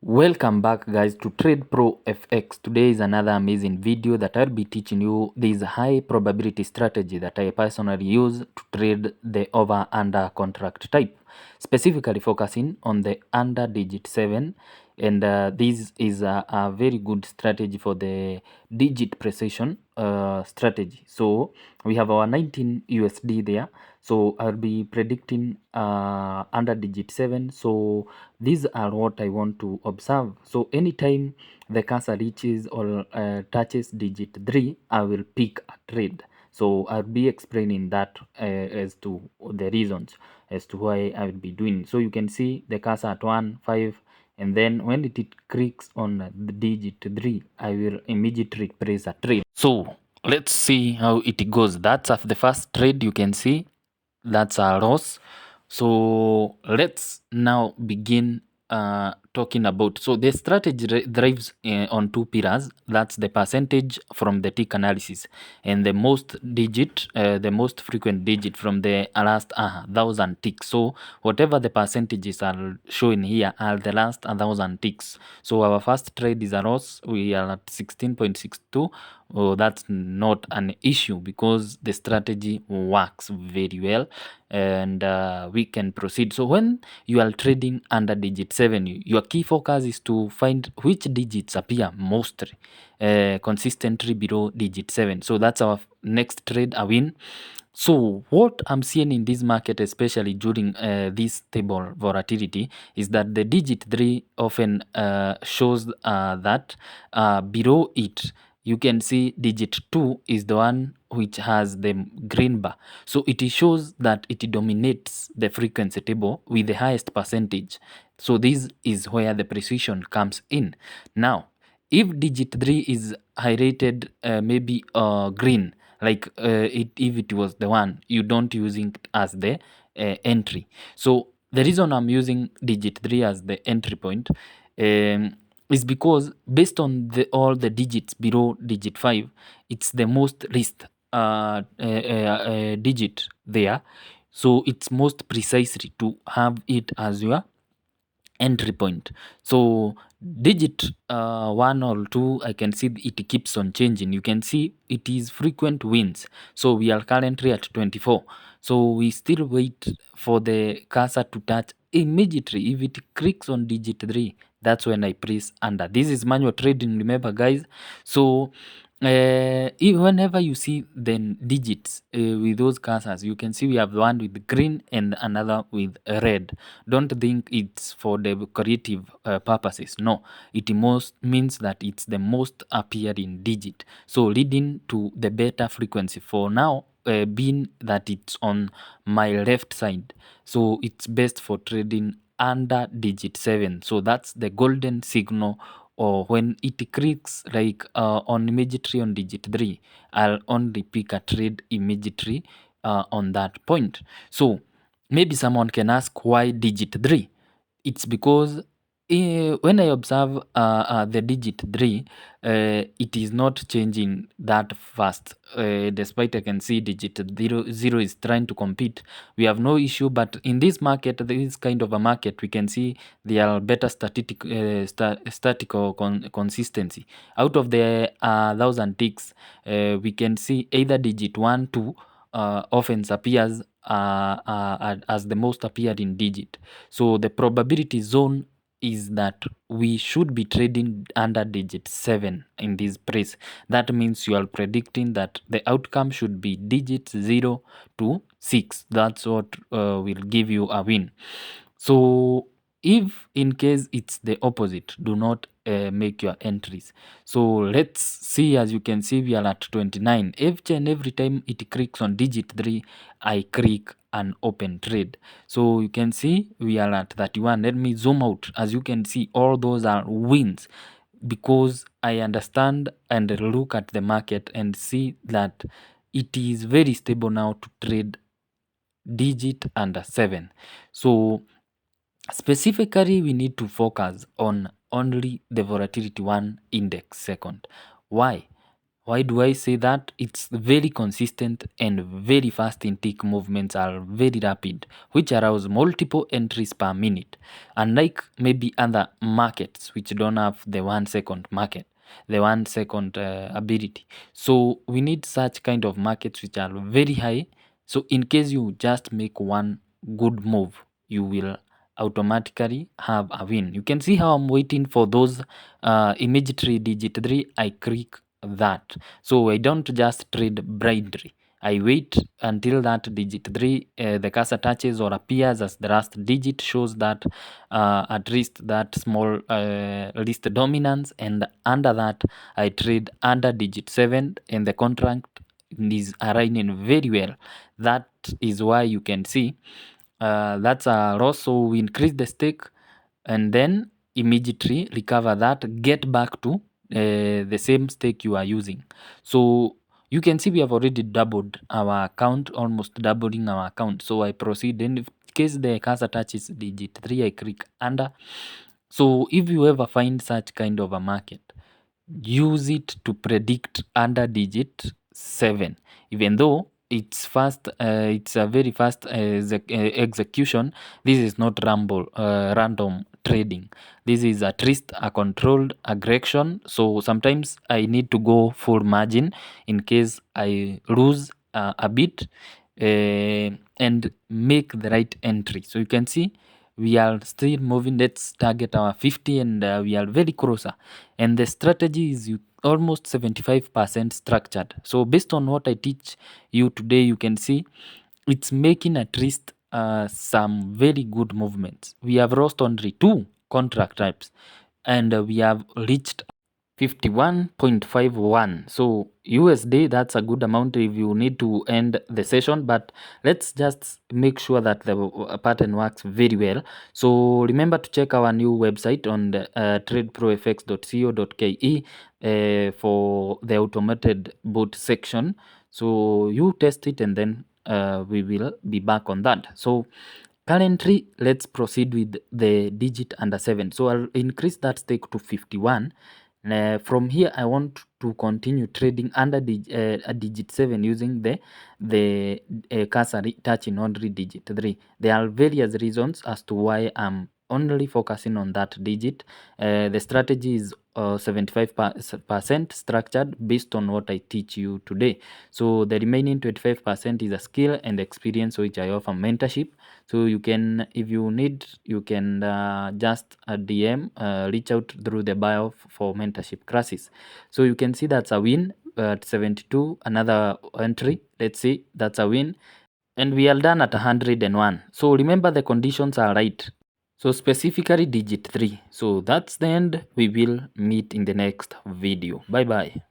Welcome back guys to Trade Pro FX. Today is another amazing video that I'll be teaching you this high probability strategy that I personally use to trade the over under contract type, specifically focusing on the under digit 7, and this is a very good strategy for the digit precision strategy. So we have our 19 USD there, so I'll be predicting under digit 7. So these are what I want to observe. So anytime the cursor reaches or touches digit 3, I will pick a trade. So I'll be explaining that as to the reasons as to why I will be doing. So you can see the cursor at 1, 5, and then when it clicks on the digit 3, I will immediately press a trade. So let's see how it goes. That's the first trade. You can see that's a loss. So let's now begin talking about, so the strategy drives on two pillars. That's the percentage from the tick analysis and the most digit, the most frequent digit from the last 1,000 ticks. So whatever the percentages are showing here are the last 1,000 ticks. So our first trade is a loss. We are at 16.62. Oh, that's not an issue because the strategy works very well, and we can proceed. So when you are trading under digit 7, your key focus is to find which digits appear most consistently below digit 7. So that's our next trade, a win. So what I'm seeing in this market, especially during this stable volatility, is that the digit 3 often shows that below it, you can see digit 2 is the one which has the green bar. So it shows that it dominates the frequency table with the highest percentage. So this is where the precision comes in. Now, if digit 3 is highlighted maybe green, like if it was the one, you don't using it as the entry. So the reason I'm using digit 3 as the entry point is because based on all the digits below digit 5, it's the most least digit there. So it's most precisely to have it as your entry point. So digit 1 or 2, I can see it keeps on changing. You can see it is frequent wins. So we are currently at 24. So we still wait for the cursor to touch immediately. If it clicks on digit 3, that's when I press under. This is manual trading, remember guys. So whenever you see then digits with those cursors, you can see we have one with green and another with red. Don't think it's for the creative purposes. No, it most means that it's the most appearing digit, so leading to the better frequency. For now, being that it's on my left side, so it's best for trading under digit 7. So that's the golden signal. Or when it clicks like on immediately on digit 3, I'll only pick a trade immediately on that point. So maybe someone can ask why digit 3. It's because when I observe the digit 3, it is not changing that fast. Despite I can see digit 0 is trying to compete. We have no issue, but in this market, this kind of a market, we can see there are better statistical consistency. Out of the 1,000 ticks, we can see either digit 1, 2 often appears as the most appearing digit. So the probability zone is that we should be trading under digit 7 in this price. That means you are predicting that the outcome should be digit 0 to 6. That's what will give you a win. So if in case it's the opposite, do not make your entries. So let's see, as you can see, we are at 29. Each and every time it clicks on digit 3, I click an open trade. So you can see we are at 31. Let me zoom out. As you can see, all those are wins, because I understand and look at the market and see that it is very stable now to trade digit under 7. So specifically, we need to focus on only the volatility 1 index second. Why? Why do I say that? It's very consistent and very fast. In tick movements are very rapid, which allows multiple entries per minute. Unlike maybe other markets which don't have the 1 second market, the 1 second ability. So we need such kind of markets which are very high. So in case you just make one good move, you will automatically have a win. You can see how I'm waiting for those immediately digit 3. I click that. So I don't just trade blindly. I wait until that digit 3, the cursor touches or appears as the last digit, shows that at least that small list dominance, and under that I trade under digit 7 and the contract is aligning very well. That is why you can see that's a loss. So we increase the stake and then immediately recover that, get back to the same stake you are using. So you can see we have already doubled our account, almost doubling our account. So I proceed, and in case the cursor touches digit 3, I click under. So if you ever find such kind of a market, use it to predict under digit 7. Even though it's fast, it's a very fast execution. This is not random trading. This is at least a controlled aggression. So sometimes I need to go full margin in case I lose a bit, and make the right entry. So you can see we are still moving. Let's target our 50, and we are very closer. And the strategy is almost 75% structured. So based on what I teach you today, you can see it's making at least some very good movements. We have lost only 2 contract types, and we have reached 51.51. So USD, that's a good amount if you need to end the session, but let's just make sure that the pattern works very well. So remember to check our new website on the tradeprofx.co.ke for the automated bot section. So you test it, and then we will be back on that. So currently, let's proceed with the digit under 7. So I'll increase that stake to 51. From here, I want to continue trading under a digit 7 using the cursor touching only digit 3. There are various reasons as to why I'm only focusing on that digit. The strategy is 75% structured based on what I teach you today. So the remaining 25% is a skill and experience which I offer mentorship. So you can, if you need, you can just DM, reach out through the bio for mentorship classes. So you can see that's a win at 72, another entry. Let's see, that's a win. And we are done at 101. So remember, the conditions are right. So specifically digit 3. So that's the end. We will meet in the next video. Bye bye.